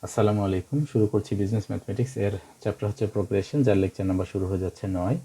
আসসালামু আলাইকুম। শুরু করছি বিজনেস ম্যাথমেটিক্স এর চ্যাপ্টার হচ্ছে প্রোগ্রেশন, যার লেকচার নাম্বার শুরু হয়ে যাচ্ছে 9।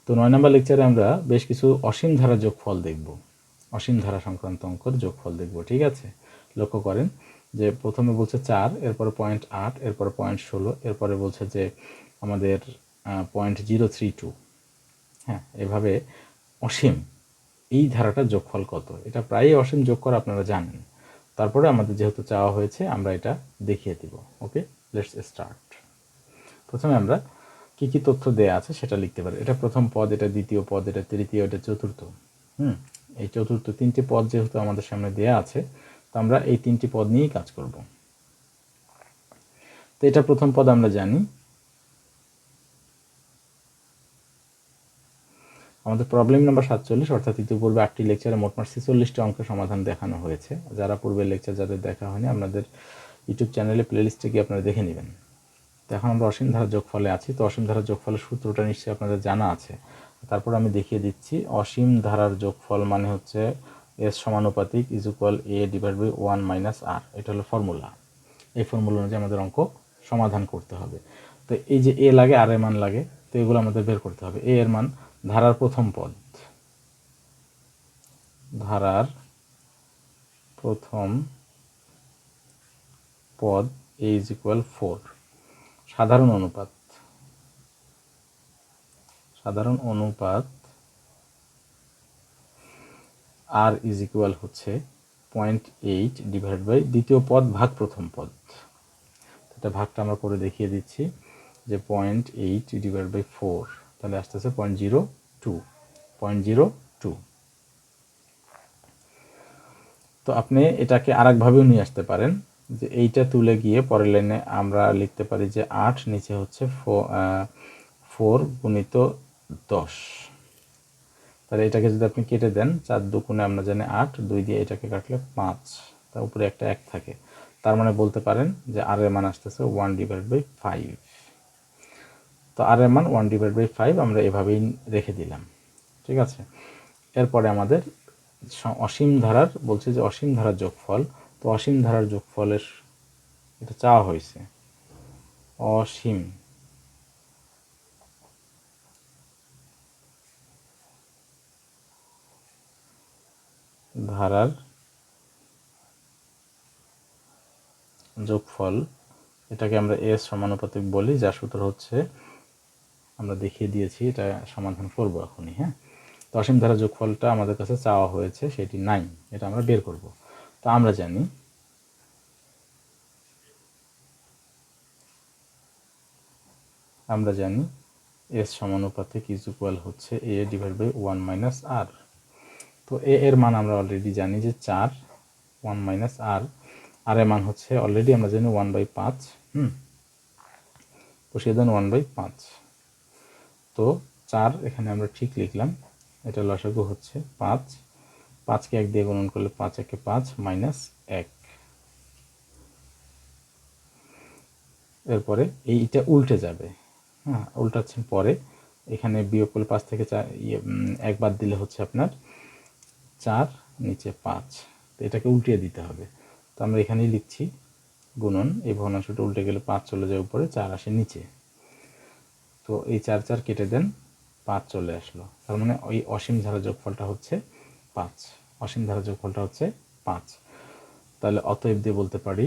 তো 9 নম্বর লেকচারে আমরা বেশ কিছু অসীম ধারা যোগফল দেখব, অসীম ধারা সংক্রান্ত অঙ্কর যোগফল দেখব। ঠিক আছে, লক্ষ্য করেন যে প্রথমে বলছে 4, এরপরে 0.8, এরপরে 0.16, এরপরে বলছে যে আমাদের 0.032। হ্যাঁ, এভাবে অসীম এই ধারাটার যোগফল কত, এটা প্রায়ই অসীম যোগ করা আপনারা জানেন। তারপরে আমাদের যেহেতু চাওয়া হয়েছে আমরা এটা দেখিয়ে দিব। ওকে, লেটস স্টার্ট। প্রথমে আমরা কি কি তথ্য দেয়া আছে সেটা লিখতে পারি। এটা প্রথম পদ, এটা দ্বিতীয় পদ, এটা তৃতীয়, এটা চতুর্থ। এই চতুর্থ তিনটি পদ যেহেতু আমাদের সামনে দেয়া আছে, তো আমরা এই তিনটি পদ নিয়েই কাজ করব। তো এটা প্রথম পদ আমরা জানি। আমাদের প্রবলেম নাম্বার 47, অর্থাৎ ইতিপূর্বে 8টি লেকচারে মোটমাট 46টি অঙ্কের সমাধান দেখানো হয়েছে। যারা পূর্বের লেকচার যাদের দেখা হয়নি, আপনাদের ইউটিউব চ্যানেলে প্লেলিস্টে গিয়ে আপনারা দেখে নেবেন। তো এখন আমরা অসীম ধারা যোগফলে আছি। তো অসীম ধারার যোগফলের সূত্রটা নিশ্চয়ই আপনাদের জানা আছে। তারপর আমি দেখিয়ে দিচ্ছি। অসীম ধারার যোগফল মানে হচ্ছে এস সমানুপাতিক is equal a divide by 1 minus r. এটা হলো ফর্মুলা। এই ফর্মুলা অনুযায়ী আমাদের অঙ্ক সমাধান করতে হবে। তো এই যে এ লাগে, আর এর মান লাগে, তো এগুলো আমাদের বের করতে হবে। এ এর মান ধারার প্রথম পদ, ধারার প্রথম পদ এ ইজ ইকুয়াল 4। সাধারণ অনুপাত, সাধারণ অনুপাত আর ইজ ইকুয়াল হচ্ছে 0.8 ডিভাইড বাই দ্বিতীয় পদ ভাগ প্রথম পদ। এটা ভাগটা আমরা করে দেখিয়ে দিচ্ছি যে 0.8 ডিভাইড বাই 4, তাহলে আসতেছে 0.02। 0.02। তো আপনি এটাকে আরেকভাবেও নিয়ে আসতে পারেন, যে এইটা তুলে গিয়ে পরের লাইনে আমরা লিখতে পারি যে 8, নিচে হচ্ছে 4 গুণিত 10। তাহলে এটাকে যদি আপনি কেটে দেন, 4 দুগুণে আমরা জানি 8, 2 দিয়ে এটাকে কাটলে 5, তার উপরে একটা 1 থাকে। তার মানে বলতে পারেন যে আর এর মান আসতেছে 1 ডিভাইড বাই 5। তো আর এর মান 1 ডিভাইড বাই 5 আমরা এভাবেই রেখে দিলাম। ঠিক আছে, এরপরে আমাদের অসীম ধারার বলছে যে অসীম ধারার যোগফল। তো অসীম ধারার যোগফলের এটা চাওয়া হয়েছে। অসীম ধারার যোগফল, এটাকে আমরা এস সমানুপাতিক বলি, যার সূত্র হচ্ছে আমরা দেখিয়ে দিয়েছি। এটা সমাধান করব এখনই। হ্যাঁ, তো অসীম ধারা যোগফলটা আমাদের কাছে চাওয়া হয়েছে, সেটি 9। এটা আমরা বের করব। তো আমরা জানি এস সমানুপাতিক ইজ ইকুয়াল হচ্ছে এ ডিভাইড বাই 1 মাইনাস আর। তো এ এর মান আমরা অলরেডি জানি যে 4, 1 মাইনাস আর। আর এর মান হচ্ছে অলরেডি আমরা জানি 1/5। বসিয়ে দেন 1/5। তো 4 এখানে আমরা ঠিক লিখলাম, এটা লসাগু হচ্ছে 5। 5কে 1 দিয়ে গুণন করলে 5 একে 5 মাইনাস 1। এরপরে এইটা উল্টে যাবে। হ্যাঁ, উল্টাচ্ছেন পরে, এখানে বিয়োগ করলে 5 থেকে 4 1 বাদ দিলে হচ্ছে আপনার 4, নিচে 5। তো এটাকে উল্টিয়ে দিতে হবে। তো আমরা এখানেই লিখছি গুণন, এই ভগ্নাংশটা উল্টে গেলে 5 চলে যায় উপরে, 4 আসে নিচে। তো এই 4 4 কেটে দেন, 5 চলে আসলো। তার মানে ওই অসীম ধারা যোগফলটা হচ্ছে 5। অসীম ধারা যোগফলটা হচ্ছে 5। তাহলে অতএব দিয়ে বলতে পারি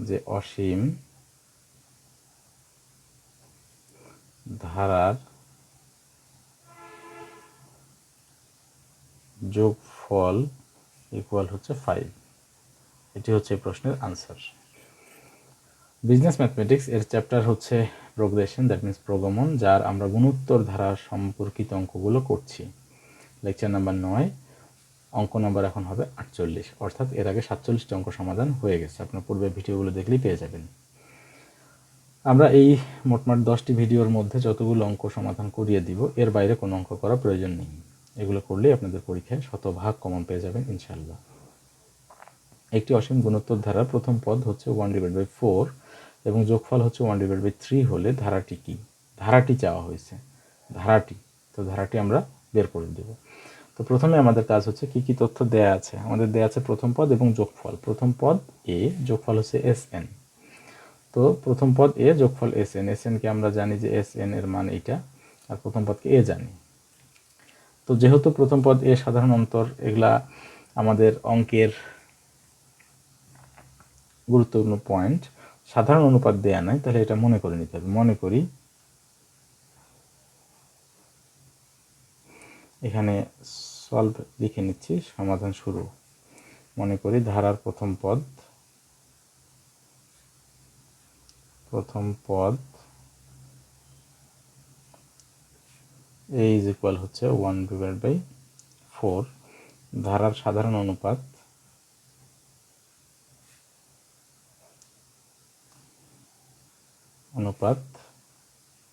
যে অসীম ধারার যোগফল ইকুয়াল হচ্ছে 5। এটি হচ্ছে এই প্রশ্নের আনসার। বিজনেস ম্যাথমেটিক্স এর চ্যাপ্টার হচ্ছে প্রোগ্রেশন, দ্যাট মিনস প্রগমন, যার আমরা গুণোত্তর ধারা সম্পর্কিত অঙ্কগুলো করছি। লেকচার নাম্বার 9, অঙ্ক নাম্বার এখন হবে 48, অর্থাৎ এর আগে 47টি অঙ্ক সমাধান হয়ে গেছে। আপনার পূর্বের ভিডিওগুলো দেখলেই পেয়ে যাবেন। আমরা এই মোটমাট 10টি ভিডিওর মধ্যে যতগুলো অঙ্ক সমাধান করিয়ে দিব, এর বাইরে কোনো অঙ্ক করার প্রয়োজন নেই। এগুলো করলেই আপনাদের পরীক্ষায় 100% কমন পেয়ে যাবেন ইনশাল্লাহ। একটি অসীম গুণোত্তর ধারার প্রথম পদ হচ্ছে 1/4 এবং যোগফল হচ্ছে 1/3 হলে ধারাটি কি? ধারাটি চাওয়া হয়েছে, ধারাটি। তো ধারাটি আমরা বের করে দেব। তো প্রথমে আমাদের কাজ হচ্ছে কি কি তথ্য দেয়া আছে। আমাদের দেয়া আছে প্রথম পদ এবং যোগফল। প্রথম পদ এ, যোগফল হচ্ছে এস এন। তো প্রথম পদ এ যোগফল এস এন, এস এনকে আমরা জানি যে এস এন এর মান এইটা, আর প্রথম পদকে এ জানি। তো যেহেতু প্রথম পদ এ সাধারণ অন্তর, এগুলা আমাদের অঙ্কের গুরুত্বপূর্ণ পয়েন্ট, সাধারণ অনুপাত দেয়া নাই, তাহলে এটা মনে করে নিতে হবে। মনে করি এখানে সলভ লিখে নিচ্ছি, সমাধান শুরু। মনে করি ধারার প্রথম পদ a ইজ ইকুয়াল হচ্ছে 1/4। ধারার সাধারণ অনুপাত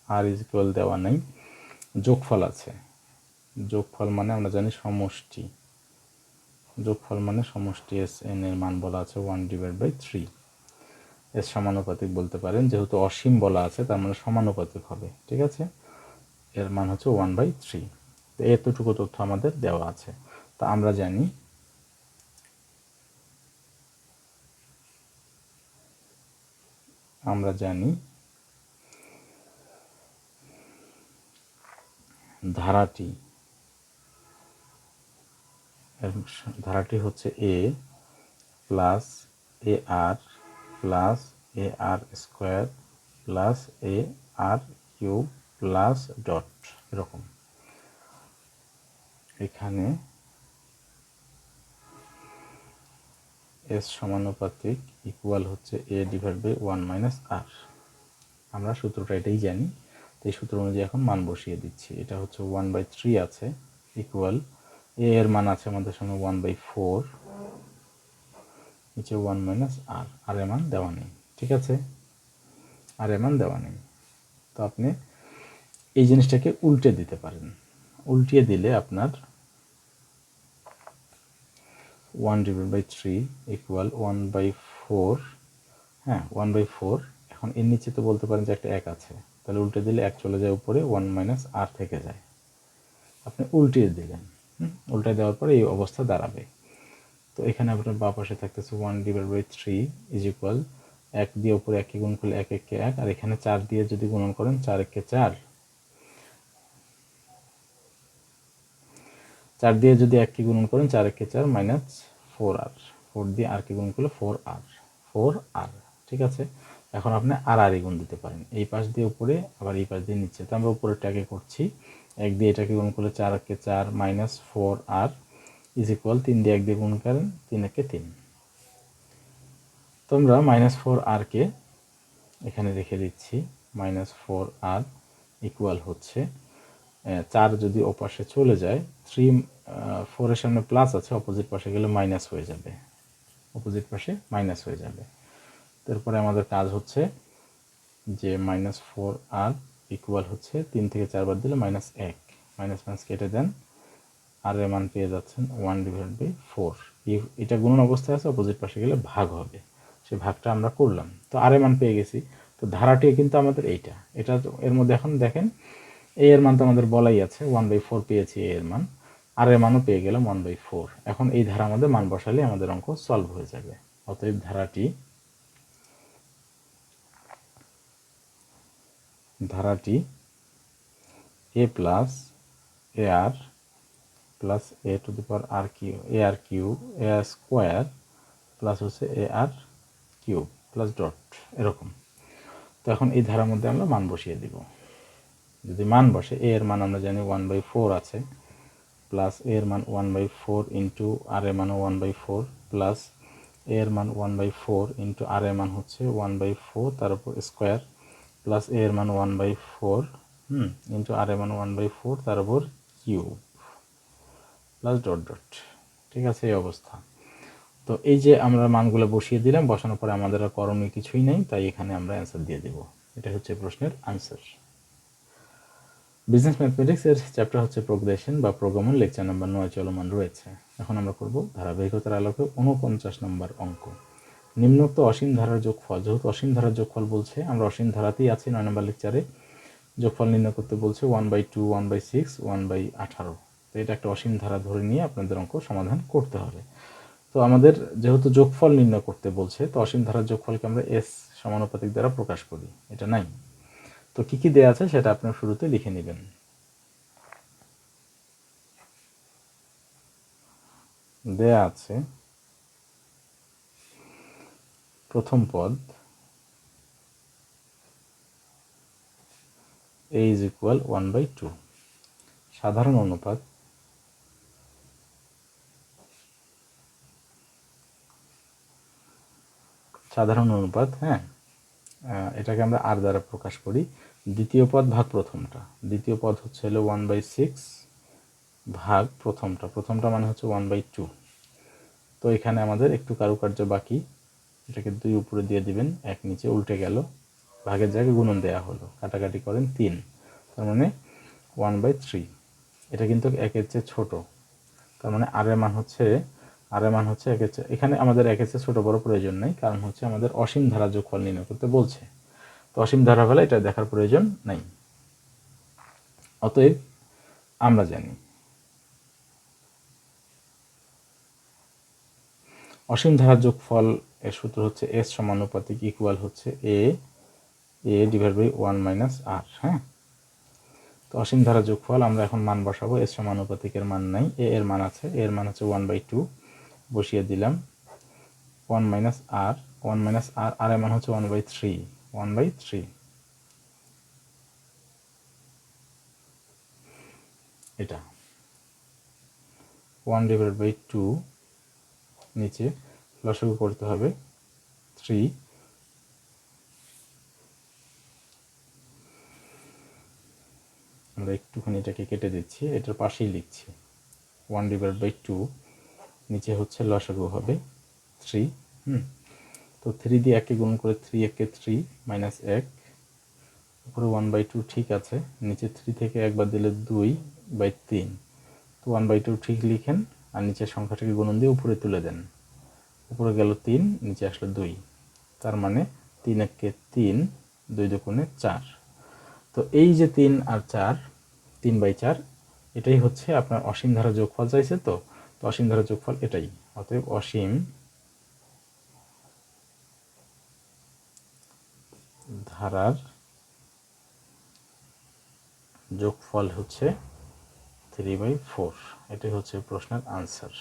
আর ইজ ইকুয়াল দেওয়া নাই, যোগফল আছে। যোগফল মানে আমরা জানি সমষ্টি, যোগফল মানে সমষ্টি এস এন এর মান বলা আছে 1/3। এর সমানুপাতিক বলতে পারেন, যেহেতু অসীম বলা আছে তার মানে সমানুপাতিক হবে, ঠিক আছে। এর মান হচ্ছে 1/3। তো এতটুকু তথ্য আমাদের দেওয়া আছে। তা আমরা জানি ধারাটি হচ্ছে এ plus a r plus a r square plus a r cube plus dot, এরকম। এখানে এস সমানুপাতিক ইকুয়াল হচ্ছে এ ডিভাইড বাই 1 - আর। আমরা সূত্রটা এটাই জানি, তো এই সূত্র অনুযায়ী এখন মান বসিয়ে দিচ্ছি। এটা হচ্ছে 1/3 আছে, ইকুয়াল এ এর মান আছে আমাদের সামনে 1/4, নিচে 1 - আর। আর এর মান দেওয়া নেই, ঠিক আছে, আর এর মান দেওয়া নেই। তো আপনি এই জিনিসটাকে উল্টে দিতে পারেন। উল্টিয়ে দিলে আপনার 1/3 ইকুয়াল 1/4। হ্যাঁ, 1/4। এখন এর নিচে তো বলতে পারেন যে একটা 1 আছে, তাহলে উল্টে দিলে 1 চলে যায় উপরে, 1 - আর থেকে যায়। আপনি উল্টিয়ে দিলেন, উল্টে দেওয়ার পরে এই অবস্থা দাঁড়াবে। তো এখানে আপনার বাঁ পাশে থাকতেছে 1/3 ইজ ইকুয়াল 1 দিয়ে উপরে 1 কে গুণ করলে 1 1 কে 1, আর এখানে 4 দিয়ে যদি গুণন করেন 4 1 কে 4, 4 দিয়ে যদি 1 কে গুণন করেন 4 1 কে 4 -4r, 4 দিয়ে আর কে গুণ করলে 4r, ঠিক আছে। এখন আপনি আর গুণ দিতে পারেন, এই পাশ দিয়ে উপরে আবার এই পাশ দিয়ে নিচে। তো আমরা উপরেরটাকে করছি, 1 দিয়ে এটাকে গুণ করলে 4 1 কে 4 -4r ইজ ইকুয়াল 3 দিয়ে 1 দিয়ে গুণ করেন 3 1 কে 3। তোমরা -4r কে এখানে রেখে দিচ্ছি, -4r ইকুয়াল হচ্ছে 4 যদি ওপাশে চলে যায়, 4 এর সামনে প্লাস আছে, অপোজিট পাশে গেলে মাইনাস হয়ে যাবে, অপোজিট পাশে মাইনাস হয়ে যাবে। তারপরে আমাদের কাজ হচ্ছে যে -4r ইকুয়াল হচ্ছে 3 থেকে 4 বার দিলে -1, মাইনাস কেটে দেন, আর এর মান পেয়ে যাচ্ছেন 1/4। এটা গুণন অবস্থায় আছে, অপোজিট পাশে গেলে ভাগ হবে, সেই ভাগটা আমরা করলাম। তো আর এর মান পেয়ে গেছি। তো ধারাটি কিন্তু আমাদের এইটা, এটা এর মধ্যে এখন দেখেন এ এর মান তো আমাদের বলাই আছে, 1/4 পেয়েছি এ এর মান, আর এর মানও পেয়ে গেলাম 1/4। এখন এই ধারার মধ্যে মান বসালে আমাদের অঙ্ক সলভ হয়ে যাবে। অতএব ধারাটি a plus a r plus a to the power r q, a r cube, a r square plus হচ্ছে a r cube plus dot, এরকম। তো এখন এই ধারার মধ্যে আমরা মান বসিয়ে দিব। যদি মান বসে, এ এর মান আমরা জানি 1/4 আছে, প্লাস এ এর মান 1/4 ইন্টু আর এর মান 1/4, প্লাস এ এর মান 1/4 ইন্টু আর এর মান হচ্ছে 1/4 তার উপর স্কোয়ার, প্লাস এ এর মান 1/4 ইন্টু আর এর মান 1/4 তার উপর কিউব প্লাস ডট ডট, ঠিক আছে, এই অবস্থা। তো এই যে আমরা মানগুলো বসিয়ে দিলাম, বসানোর পরে আমাদের আর করণীয় কিছুই নেই, তাই এখানে আমরা অ্যান্সার দিয়ে দেব। এটা হচ্ছে প্রশ্নের আনসার। বিজনেস ম্যাথমেটিক্স এর চ্যাপ্টার হচ্ছে প্রোগ্রেশন বা প্রোগ্রামন, লেকচার নাম্বার 9 চলমান রয়েছে। এখন আমরা করব ধারাবাহিকতার আলোকে 49 নম্বর অঙ্ক। নিম্নোক্ত অসীম ধারার যোগফল, যেহেতু অসীম ধারার যোগফল বলছে, আমরা অসীম ধারাতেই আছি 9 নম্বর লেকচারে। যোগফল নির্ণয় করতে বলছে 1/2, 1/6, 1/18। তো এটা একটা অসীম ধারা ধরে নিয়ে আপনাদের অঙ্ক সমাধান করতে হবে। তো আমাদের যেহেতু যোগফল নির্ণয় করতে বলছে, তো অসীম ধারার যোগফলকে আমরা এস সমানুপাতিক দ্বারা প্রকাশ করি, এটা নাই। তো কি কি দেয়া আছে সেটা আপনার শুরুতে লিখে নেবেন। দেয়া আছে প্রথম পদ a is equal 1/2, সাধারণ অনুপাত হ্যাঁ, এটাকে আমরা আর দ্বারা প্রকাশ করি। দ্বিতীয় পদ ভাগ প্রথমটা, দ্বিতীয় পদ হচ্ছে হলো 1/6 ভাগ প্রথমটা মানে হচ্ছে 1/2। তো এখানে আমাদের একটু কারুকার্য বাকি, এটাকে 2 উপরে দিয়ে দিবেন, 1 নিচে উল্টে গেল, ভাগের জায়গায় গুণন দেয়া হলো, কাটাকাটি করেন 3, তার মানে 1/3। এটা কিন্তু 1-এর চেয়ে ছোট, তার মানে আর এর মান হচ্ছে 1-এর চেয়ে, এখানে আমাদের 1-এর চেয়ে ছোট বড় প্রয়োজন নেই, কারণ হচ্ছে আমাদের অসীম ধারা যোগফল নির্ণয় করতে বলছে। তো অসীম ধারা হলে এটা দেখার প্রয়োজন নাই। অতএব আমরা জানি অসীম ধারার যোগফল এর সূত্র হচ্ছে এস সমানুপাতিক ইকুয়াল হচ্ছে এ ডিভাইড বাই 1 - আর। হ্যাঁ, তো অসীম ধারা যোগফল আমরা এখন মান বসাবো। এস সমানুপাতিকের মান নাই, এ এর মান আছে, এর মান হচ্ছে 1/2, বসিয়ে দিলাম। 1 - আর, আর এর মান হচ্ছে 1/3, এটা 1/2, নিচে লসাগু করতে হবে 3, আমরা একটুখানি এটাকে কেটে দিচ্ছি, এটার পাশেই লিখছি 1/2, নিচে হচ্ছে লসাগু হবে 3। তো 3 দিয়ে 1কে গুণ করে 3 - 1 = 3 মাইনাস 1, উপরে 1/2 ঠিক আছে, নিচে 3 থেকে একবার দিলে 2/3। তো 1/2 ঠিক লিখেন, আর নিচের সংখ্যাটাকে গুণন দিয়ে উপরে তুলে দেন, উপরে গেল 3, নিচে আসলো 2, তার মানে 3 - 1 = 3, 2 × 2 = 4। তো এই যে 3 আর 4, 3/4, এটাই হচ্ছে আপনার অসীম ধারা যোগফল চাইছে। তো অসীম ধারা যোগফল এটাই, অতএব অসীম ধারার যোগফল হচ্ছে 3/4, এটাই হচ্ছে প্রশ্নের আনসার।